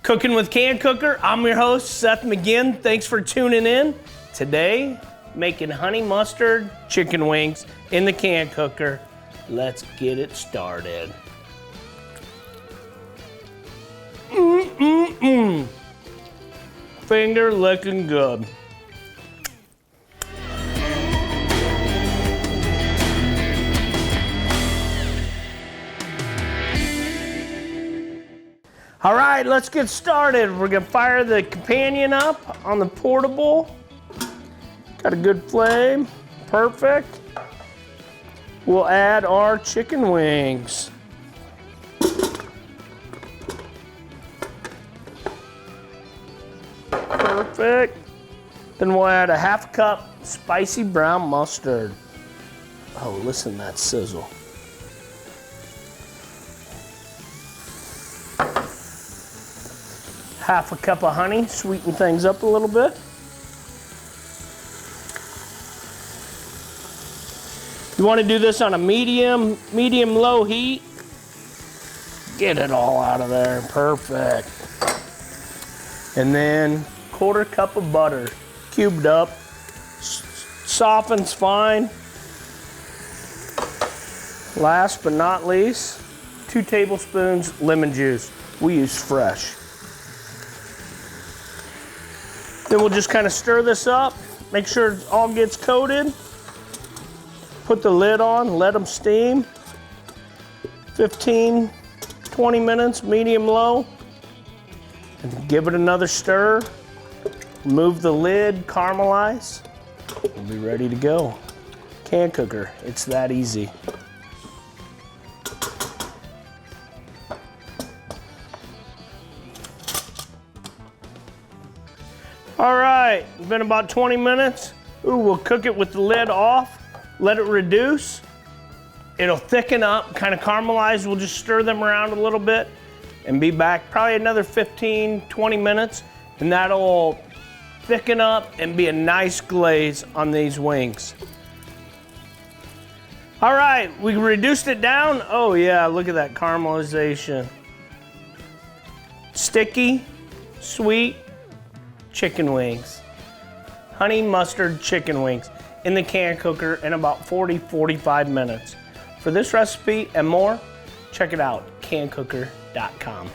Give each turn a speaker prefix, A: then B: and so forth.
A: Cooking with CanCooker. I'm your host, Seth McGinn. Thanks for tuning in. Today, making honey mustard chicken wings in the CanCooker. Let's get it started. Finger licking good. All right, let's get started. We're gonna fire the Companion up on the portable. Got a good flame, perfect. We'll add our chicken wings. Perfect. Then we'll add a half cup spicy brown mustard. Oh, listen to that sizzle. Half a cup of honey, sweeten things up a little bit. You want to do this on a medium-low heat. Get it all out of there, perfect. And then quarter cup of butter, cubed up, softens fine. Last but not least, 2 tablespoons lemon juice. We use fresh. Then we'll just kind of stir this up, make sure it all gets coated. Put the lid on, let them steam. 15, 20 minutes, medium-low. And give it another stir. Remove the lid, caramelize. We'll be ready to go. CanCooker, it's that easy. All right, it's been about 20 minutes. Ooh, we'll cook it with the lid off, let it reduce. It'll thicken up, kind of caramelize. We'll just stir them around a little bit and be back probably another 15, 20 minutes, and that'll thicken up and be a nice glaze on these wings. All right, we reduced it down. Oh yeah, look at that caramelization. Sticky, sweet, chicken wings. Honey mustard chicken wings in the CanCooker in about 40-45 minutes. For this recipe and more, check it out, cancooker.com.